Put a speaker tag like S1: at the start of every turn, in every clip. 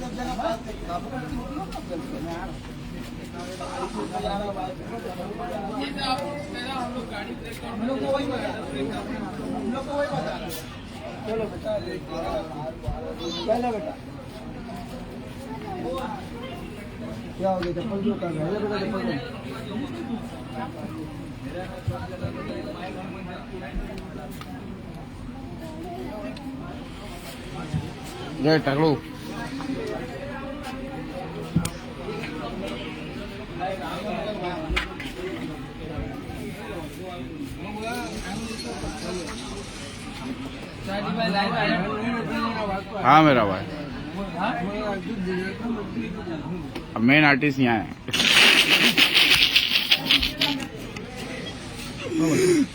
S1: चलो बेटा, पहले बेटा क्या हो गया? चप्पल क्यों कर रहे हैं बेटा? चप्पल
S2: जय टकलू हाँ मेरा भाई, अब मेन आर्टिस्ट यहाँ है।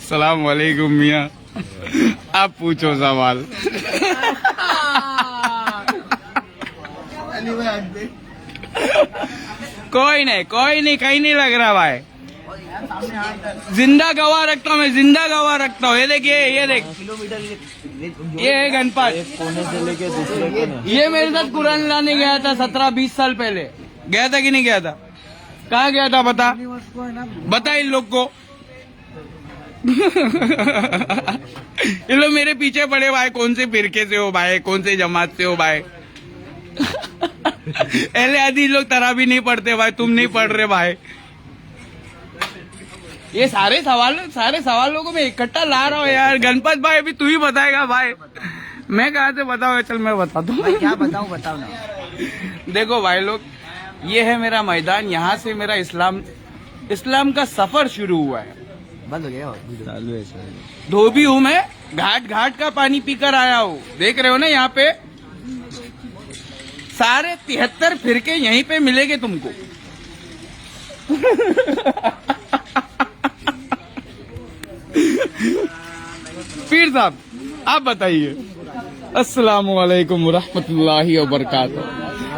S2: सलाम वालेकुम मियाँ, आप पूछो सवाल। कोई नहीं कहीं नहीं लग रहा भाई, जिंदा गवाह रखता हूँ मैं, जिंदा गवाह रखता हूँ। ये देखिए, ये देख, ये है गणपत।
S1: कोने से लेके दूसरे कोने।
S2: ये मेरे साथ कुरान लाने गया था 17-20 साल पहले। गया था कि नहीं गया था? कहाँ गया था बता इन लोग को। ये लोग मेरे पीछे पड़े भाई, कौन से फिरके से हो भाई, कौन से जमात से हो भाई। अहले हदीस लोग तरावी नहीं पढ़ते भाई, तुम नहीं पढ़ रहे भाई। ये सारे सवालों को मैं इकट्ठा ला रहा हूँ यार। गणपत भाई अभी तू ही बताएगा भाई, मैं कहाँ से बताऊँ? चल मैं बताता हूँ।
S1: क्या बताऊँ, बताओ ना।
S2: देखो भाई लोग, ये है मेरा मैदान, यहाँ से मेरा इस्लाम का सफर शुरू हुआ है।
S1: बंद हो गया, चालू है।
S2: धोबी हूँ मैं, घाट का पानी पीकर आया हूँ। देख रहे हो ना, यहाँ पे सारे 73 फिरके यहीं पे मिलेंगे तुमको। पीर साहब आप बताइए। अस्सलाम वालेकुम रहमतुल्लाहि व बरकातहू।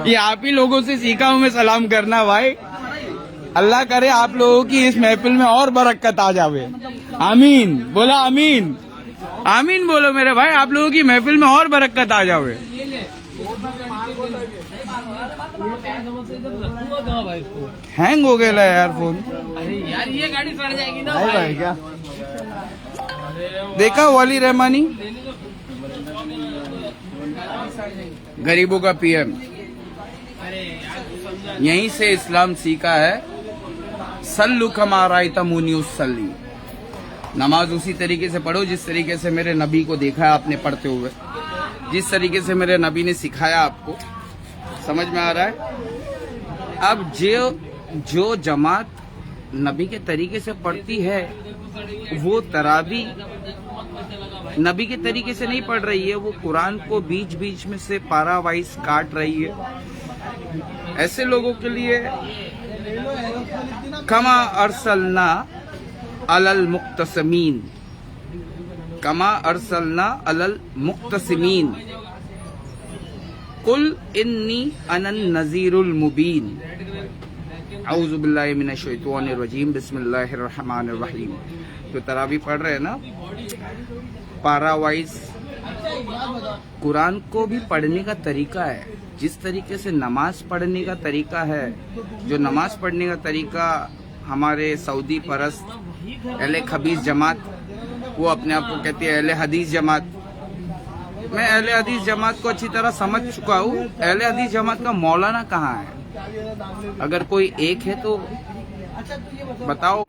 S2: ये आप ही लोगों से सीखा हूँ मैं सलाम करना भाई। अल्लाह करे आप लोगों की इस महफिल में और बरकत आ जावे। आमीन बोला, आमीन आमीन बोलो मेरे भाई, आप लोगों की महफिल में और बरकत आ जावे। हैंग हो गया यार फोन।
S3: अरे यार ये गाड़ी सड़ जाएगी ना
S1: भाई क्या
S2: देखा वाली रहमानी, गरीबों का पीएम, यहीं से इस्लाम सीखा है। सल्लु कमा रायतमूनी उस्सल्ली, नमाज उसी तरीके से पढ़ो जिस तरीके से मेरे नबी को देखा है आपने पढ़ते हुए, जिस तरीके से मेरे नबी ने सिखाया आपको। समझ में आ रहा है? अब जो जमात नबी के तरीके से पढ़ती है वो तरावी नबी के तरीके से नहीं पढ़ रही है, वो कुरान को बीच बीच में से पारा वाइज काट रही है। ऐसे लोगों के लिए कमा अरसलना अलल मुक्तसमीन, कमा अरसलना अलल मुक्तसिमीन, कुल इन्नी अनन नज़ीरुल मुबीन। औज़ु बिल्लाहि मिनश शैतानिर रजीम, बिस्मिल्लाहिर रहमानिर रहीम। तो तरावी पढ़ रहे हैं ना, पारा वाइज कुरान को भी पढ़ने का तरीका है। जिस तरीके से नमाज पढ़ने का तरीका है, जो नमाज पढ़ने का तरीका हमारे सऊदी परस्त अहले खबीस जमात, वो अपने आप को कहती है अहले हदीस जमात। मैं अहले हदीस जमात को अच्छी तरह समझ चुका हूँ। अहले हदीस जमात का मौलाना कहाँ है? अगर कोई एक है तो बताओ।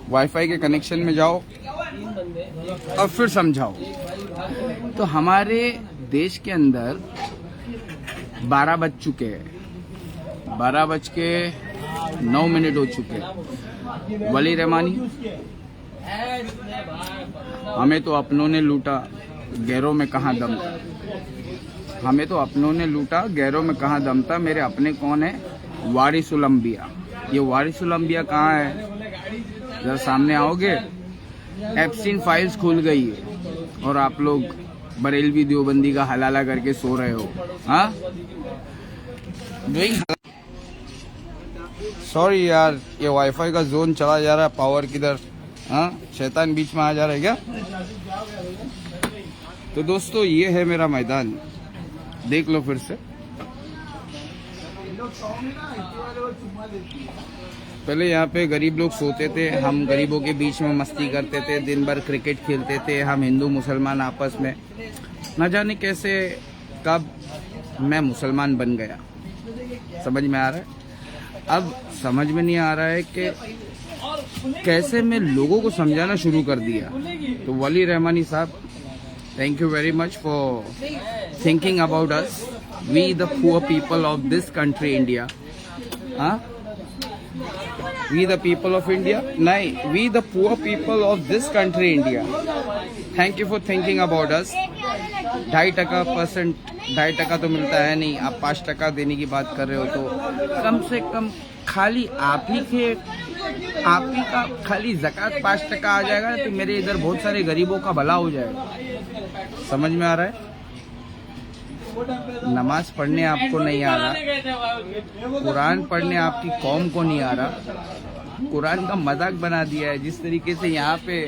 S2: वाईफाई के कनेक्शन में जाओ और फिर समझाओ। तो हमारे देश के अंदर 12 बज चुके हैं, 12:09 हो चुके हैं। वली रहमानी, हमें तो अपनों ने लूटा, गैरों में कहाँ दम था। हमें तो अपनों ने लूटा, गैरों में कहाँ दम था। मेरे अपने कौन है? वारिसुल अंबिया। ये वारिसुल अंबिया कहाँ है? जरा सामने आओगे, एप्सिन फाइल्स खुल गई है और आप लोग बरेलवी देवबंदी का हलाला करके सो रहे हो। हाँ, सॉरी यार, ये वाईफाई का जोन चला जा रहा है, पावर किधर। हाँ, शैतान बीच में आ जा रहा है क्या? तो दोस्तों ये है मेरा मैदान, देख लो फिर से। पहले यहाँ पे गरीब लोग सोते थे, हम गरीबों के बीच में मस्ती करते थे, दिन भर क्रिकेट खेलते थे, हम हिंदू मुसलमान आपस में। न जाने कैसे कब मैं मुसलमान बन गया, समझ में आ रहा है। अब समझ में नहीं आ रहा है कि कैसे मैं लोगों को समझाना शुरू कर दिया। तो वली रहमानी साहब, thank you very much for thinking about us, we the poor people of this country India. We the people of India? नहीं, we the poor people of this country India. Thank you for thinking about us. 2.5% तो मिलता है नहीं, आप 5% देने की बात कर रहे हो, तो कम से कम खाली आप ही का खाली ज़कात 5% आ जाएगा तो मेरे इधर बहुत सारे गरीबों का भला हो जाएगा। समझ में आ रहा है। नमाज पढ़ने आपको नहीं आ रहा, कुरान पढ़ने आपकी कौम को नहीं आ रहा, कुरान का मजाक बना दिया है जिस तरीके से यहाँ पे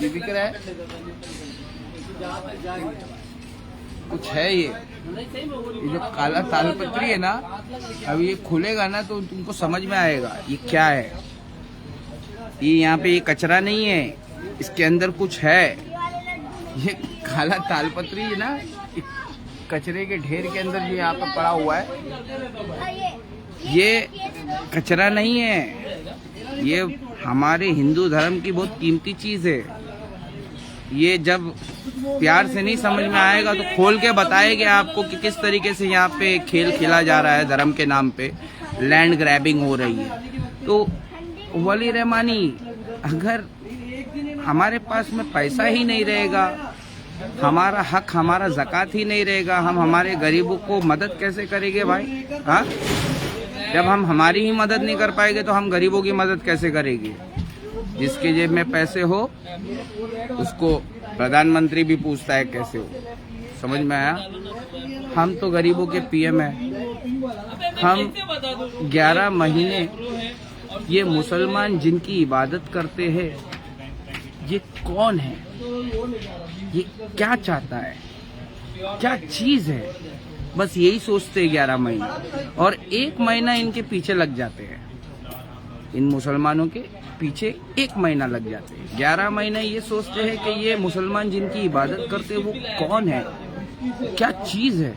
S2: दिख रहा है। कुछ है ये जो काला तालपत्री है ना, अब ये खुलेगा ना तो तुमको समझ में आएगा ये क्या है। ये यहाँ पे ये कचरा नहीं है, इसके अंदर कुछ है। ये काला तालपत्री है ना, कचरे के ढेर के अंदर जो यहाँ पे पड़ा हुआ है, ये कचरा नहीं है, ये हमारे हिंदू धर्म की बहुत कीमती चीज है। ये जब प्यार से नहीं समझ में आएगा तो खोल के बताएंगे आपको कि किस तरीके से यहाँ पे खेल खेला जा रहा है, धर्म के नाम पे लैंड ग्रैबिंग हो रही है। तो वली रहमानी, अगर हमारे पास में पैसा ही नहीं रहेगा, हमारा हक, हमारा ज़कात ही नहीं रहेगा, हम हमारे गरीबों को मदद कैसे करेंगे भाई? हाँ, जब हम हमारी ही मदद नहीं कर पाएंगे तो हम गरीबों की मदद कैसे करेंगे? जिसके जेब में पैसे हो उसको प्रधानमंत्री भी पूछता है कैसे हो। समझ में आया? हम तो गरीबों के पीएम हैं। हम 11 महीने ये मुसलमान जिनकी इबादत करते हैं, ये कौन है, ये क्या चाहता है, क्या चीज है, बस यही सोचते हैं 11 महीने, और 1 महीना इनके पीछे लग जाते हैं। इन मुसलमानों के पीछे 1 महीना लग जाते हैं। 11 महीने ये सोचते हैं कि ये मुसलमान जिनकी इबादत करते हैं वो कौन है, क्या चीज है,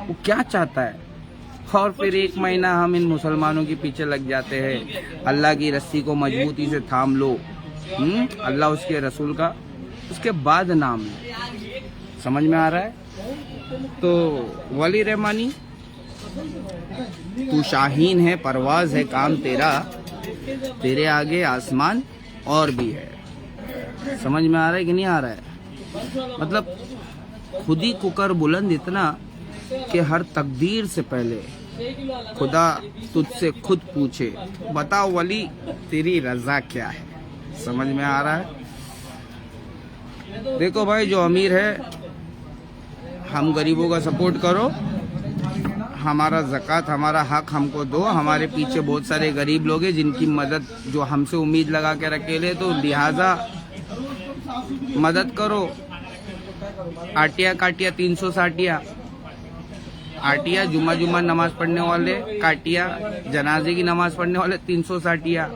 S2: वो क्या चाहता है, और फिर 1 महीना हम इन मुसलमानों के पीछे लग जाते हैं। अल्लाह की रस्सी को मजबूती से थाम लो, अल्लाह उसके रसूल का, उसके बाद नाम लो। समझ में आ रहा है? तो वली रहमानी, तू शाहीन है, परवाज है काम तेरा, तेरे आगे आसमान और भी है। समझ में आ रहा है कि नहीं आ रहा है? मतलब खुद ही कुकर बुलंद इतना कि हर तकदीर से पहले खुदा तुझसे खुद पूछे, बताओ वली तेरी रजा क्या है। समझ में आ रहा है? देखो भाई, जो अमीर है, हम गरीबों का सपोर्ट करो, हमारा ज़कात, हमारा हक हमको दो। हमारे पीछे बहुत सारे गरीब लोग हैं जिनकी मदद, जो हमसे उम्मीद लगा के रखे ले, तो लिहाजा मदद करो। आटिया काटिया 300 साटिया, आटिया जुमा नमाज पढ़ने वाले, काटिया जनाजे की नमाज पढ़ने वाले 300 साटिया,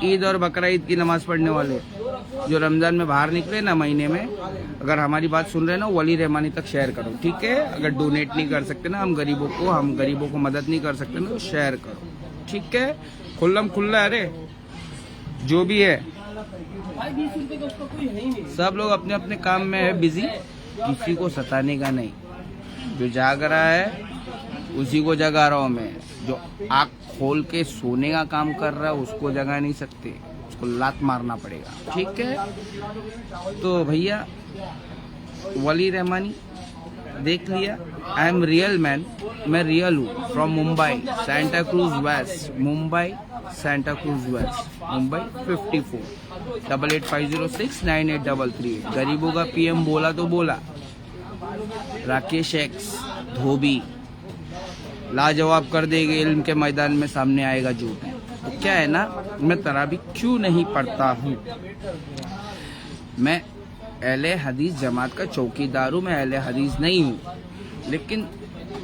S2: ईद और बकरा ईद की नमाज पढ़ने वाले, जो रमजान में बाहर निकले ना महीने में, अगर हमारी बात सुन रहे ना, वली रहमानी तक शेयर करो, ठीक है? अगर डोनेट नहीं कर सकते ना हम गरीबों को मदद नहीं कर सकते ना, तो शेयर करो, ठीक है? खुल्लम खुल्ला, अरे जो भी है, सब लोग अपने अपने काम में है बिजी, किसी को सताने का नहीं। जो जाग रहा है उसी को जगा रहा हूँ मैं, जो आँख खोल के सोने का काम कर रहा है उसको जगा नहीं सकते, उसको लात मारना पड़ेगा, ठीक है? तो भैया वली रहमानी देख लिया, आई एम रियल मैन, मैं रियल हूँ, from Mumbai, Santa Cruz west, Mumbai Santa Cruz west, Mumbai 54 8850 9833। गरीबों का पीएम बोला तो बोला, राकेश एक्स धोबी लाजवाब कर देंगे, इल्म के मैदान में सामने आएगा झूठ। तो क्या है ना, मैं तरावी क्यों नहीं पढ़ता हूँ, मैं अहले हदीस जमात का चौकीदार हूँ, मैं अहले हदीस नहीं हूँ। लेकिन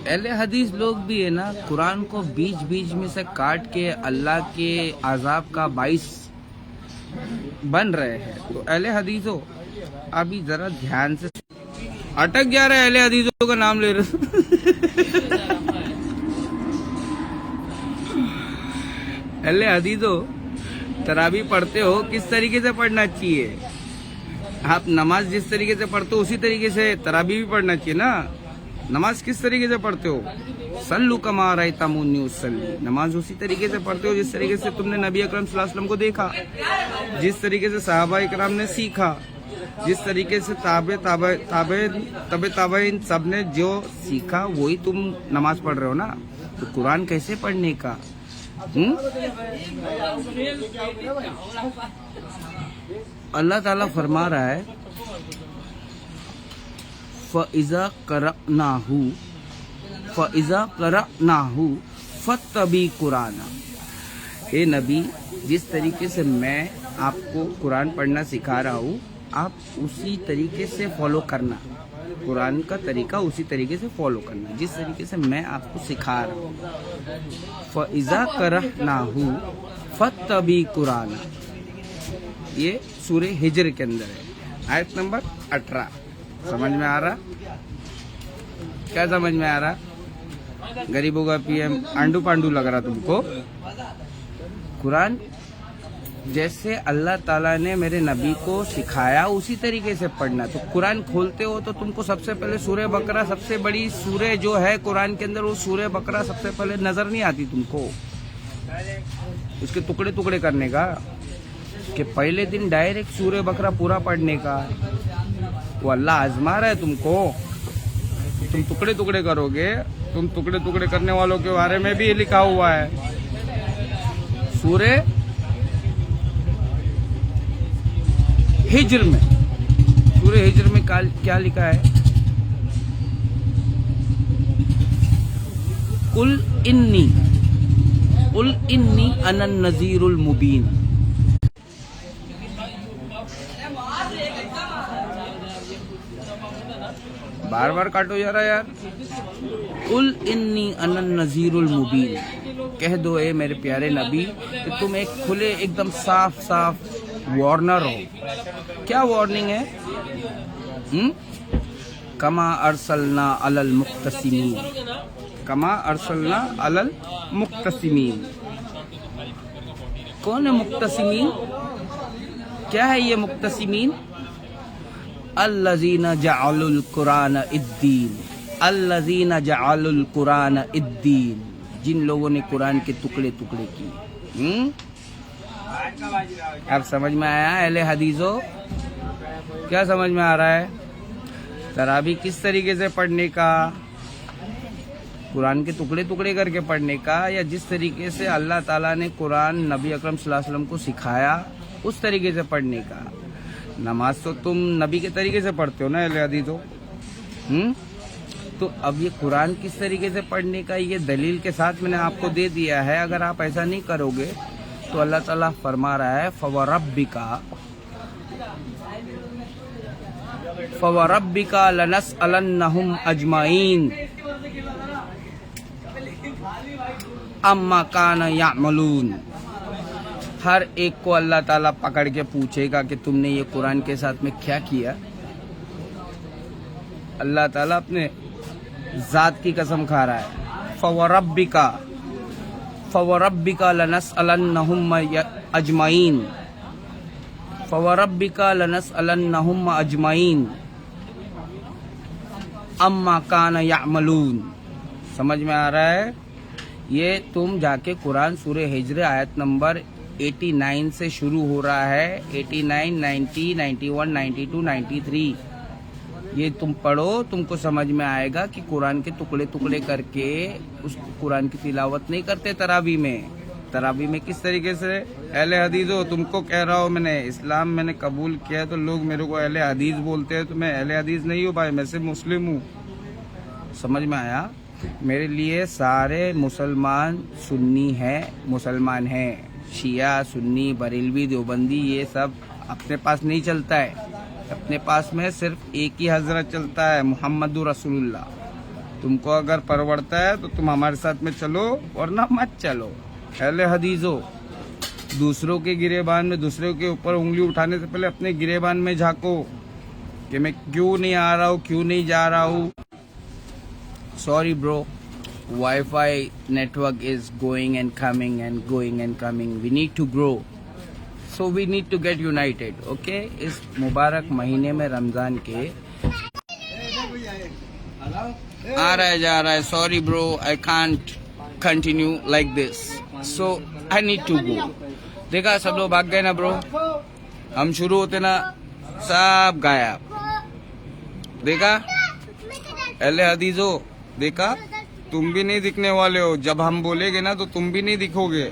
S2: अहले हदीस लोग भी है ना, कुरान को बीच बीच में से काट के अल्लाह के अजाब का बाइस बन रहे हैं। तो अहले हदीसों अभी जरा ध्यान से, अटक जा रहे अहले हदीसों का नाम ले रहे अहले हदीसों तरावी पढ़ते हो, किस तरीके से पढ़ना चाहिए? आप नमाज जिस तरीके से पढ़ते हो उसी तरीके से तरावी भी पढ़ना चाहिए ना। नमाज किस तरीके से पढ़ते हो? सल्लु कमा रअयतमूनी उसल्ली, नमाज उसी तरीके से पढ़ते हो जिस तरीके से तुमने नबी अकरम सल्लल्लाहु अलैहि वसल्लम को देखा, जिस तरीके से सहाबा इकराम ने सीखा, जिस तरीके से ताबेइन सब ने जो सीखा वही तुम नमाज पढ़ रहे हो ना। तो कुरान कैसे पढ़ने का? अल्लाह ताला फरमा रहा है फ़इज़ा क़रअनाहु फ़त्तबी कुराना। ए नबी, जिस तरीके से मैं आपको कुरान पढ़ना सिखा रहा हूँ, आप उसी तरीके से फॉलो करना। कुरान का तरीका उसी तरीके से फॉलो करना जिस तरीके से मैं आपको सिखा रहा हूँ। फ़इज़ा क़रअनाहु फ़त्तबी कुराना, ये सूरे हिजर के अंदर है, आयत नंबर 18। समझ में आ रहा? क्या समझ में आ रहा? गरीबों का पीएम आंडू पांडू लग रहा तुमको? कुरान जैसे अल्लाह ताला ने मेरे नबी को सिखाया उसी तरीके से पढ़ना। तो कुरान खोलते हो तो तुमको सबसे पहले सूरह बकरा, सबसे बड़ी सूरह जो है कुरान के अंदर, वो सूरह बकरा सबसे पहले नजर नहीं आती तुमको। उसके टुकड़े टुकड़े करने का, कि पहले दिन डायरेक्ट सूरह बकरा पूरा पढ़ने का, वो अल्लाह आजमा रहा है तुमको। तुम टुकड़े टुकड़े करोगे, तुम टुकड़े टुकड़े करने वालों के बारे में भी लिखा हुआ है। सूरह हिज्र में, सूरह हिज्र में क्या लिखा है? कुल इन्नी अनन नज़ीरुल मुबीन। बार बार काटो जा रहा यार। कुल इन्नी अनन नज़ीरुल मुबीन, कह दो ए मेरे प्यारे नबी कि तुम एक खुले एकदम साफ साफ वार्नर हो। क्या वार्निंग है? कमा अरसलना अलल मुक्तसिमीन, कमा अरसलना अलल मुक्तसिमीन। कौन है मुक्तसिमीन? क्या है ये मुक्तसिमीन? अल्लज़ीना जअलुल कुरान इद्दीन, अल्लज़ीना जअलुल कुरान इद्दीन, जिन लोगों ने कुरान के टुकड़े टुकड़े किए। अब समझ में आया अहले हदीसों? क्या समझ में आ रहा है? तरावी किस तरीके से पढ़ने का? कुरान के टुकड़े टुकड़े करके पढ़ने का, या जिस तरीके से अल्लाह ताला ने कुरान नबी अकरम सल्लल्लाहु अलैहि वसल्लम को सिखाया उस तरीके से पढ़ने का। नमाज तो तुम नबी के तरीके से पढ़ते हो ना अहले हदीसों। तो अब ये कुरान किस तरीके से पढ़ने का, ये दलील के साथ मैंने आपको दे दिया है। अगर आप ऐसा नहीं करोगे तो अल्लाह ताला फरमा रहा है फवरब्बिका लनसअलन्नहुम अजमाइन अम्मा काना यामलून। हर एक को अल्लाह ताला पकड़ के पूछेगा कि तुमने ये कुरान के साथ में क्या किया। अल्लाह ताला अपने जात की कसम खा रहा है। फवरब्बिका लनसअलन्नहुम अजमाइन, फवरब्बिका लनसअलन्नहुम अजमाइन अम्मा काना यामलून। समझ में आ रहा है? ये तुम जाके कुरान सूरह हिज्र आयत नंबर 89 से शुरू हो रहा है। 89, 90, 91, 92, 93 ये तुम पढ़ो, तुमको समझ में आएगा कि कुरान के टुकड़े टुकड़े करके उस कुरान की तिलावत नहीं करते तरावी में। तरावी में किस तरीके से? अहले हदीस हो, तुमको कह रहा हूँ मैंने, इस्लाम मैंने कबूल किया है तो लोग मेरे को अहले हदीस बोलते हैं। तो मैं अहले हदीस नहीं हूँ भाई, मैं सिर्फ मुस्लिम हूँ। समझ में आया? मेरे लिए सारे मुसलमान सुन्नी हैं, मुसलमान हैं। शिया, सुन्नी, बरेलवी, देवबंदी ये सब अपने पास नहीं चलता है। अपने पास में सिर्फ एक ही हजरत चलता है, मुहम्मदुर रसूलुल्लाह। तुमको अगर परवड़ता है तो तुम हमारे साथ में चलो, वरना मत चलो। अहले हदीसो, दूसरों के गिरेबान में, दूसरों के ऊपर उंगली उठाने से पहले अपने गिरेबान में झांको कि मैं क्यों नहीं आ रहा हूँ, क्यों नहीं जा रहा हूँ। Sorry bro, WiFi network is going and coming and going and coming. We need to grow, so we need to get united. Okay, इस मुबारक महीने में रमजान के आ रहा है जा रहा है। Sorry bro, I can't continue like this, so I need to go. देखा, सब लोग भाग गए ना ब्रो। हम शुरू होते ना सब गायब। देखा अहले हदीसो, देखा तुम भी नहीं दिखने वाले हो। जब हम बोलेंगे ना तो तुम भी नहीं दिखोगे।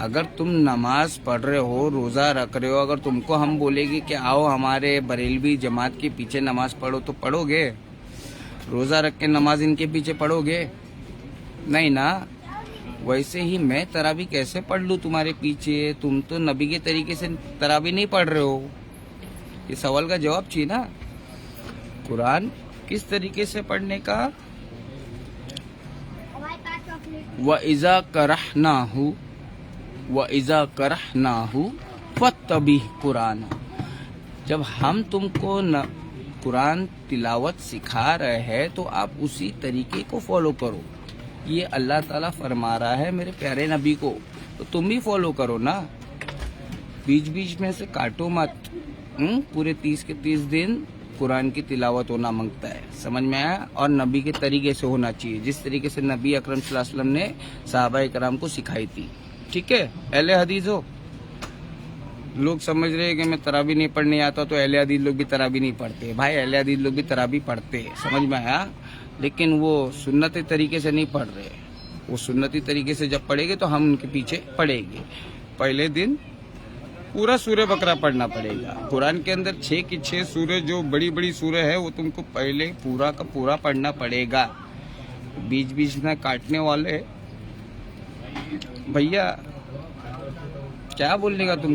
S2: अगर तुम नमाज पढ़ रहे हो, रोजा रख रहे हो, अगर तुमको हम बोलेंगे कि आओ हमारे बरेलवी जमात के पीछे नमाज पढ़ो, तो पढ़ोगे? रोजा रख के नमाज इनके पीछे पढ़ोगे? नहीं ना। वैसे ही मैं तरावी कैसे पढ़ लूं तुम्हारे पीछे? तुम तो नबी के तरीके से तरावी नहीं पढ़ रहे हो। ये सवाल का जवाब चाहिए ना। कुरान किस तरीके से पढ़ने का? व इज़ा करहनाहु व इज़ा करहनाहु फत्तबिह कुरान। जब हम तुमको कुरान तिलावत सिखा रहे हैं तो आप उसी तरीके को फॉलो करो। ये अल्लाह ताला फरमा रहा है मेरे प्यारे नबी को, तो तुम भी फॉलो करो ना। बीच बीच में से काटो मत। पूरे 30 के 30 दिन कुरान की तिलावत होना मांगता है, समझ में आया? और नबी के तरीके से होना चाहिए, जिस तरीके से नबी अकरम सल्लल्लाहु अलैहि वसल्लम ने सहाबाए कराम को सिखाई थी। ठीक है अहले हदीस हो। लोग समझ रहे हैं कि मैं तरावी नहीं पढ़ने आता, तो अहले हदीस लोग भी तरावी नहीं पढ़ते। भाई अहले हदीस लोग भी तरावी पढ़ते, समझ में आया? लेकिन वो सुन्नती तरीके से नहीं पढ़ रहे। वो सुन्नती तरीके से जब पढ़ेंगे तो हम उनके पीछे पढ़ेंगे। पहले दिन पूरा सूरह बकरा पढ़ना पड़ेगा। कुरान के अंदर 6 की 6 सूरह जो बड़ी बड़ी सूरह है वो तुमको पहले पूरा का पूरा पढ़ना पड़ेगा। बीच बीच में काटने वाले भैया क्या बोलने का तुम?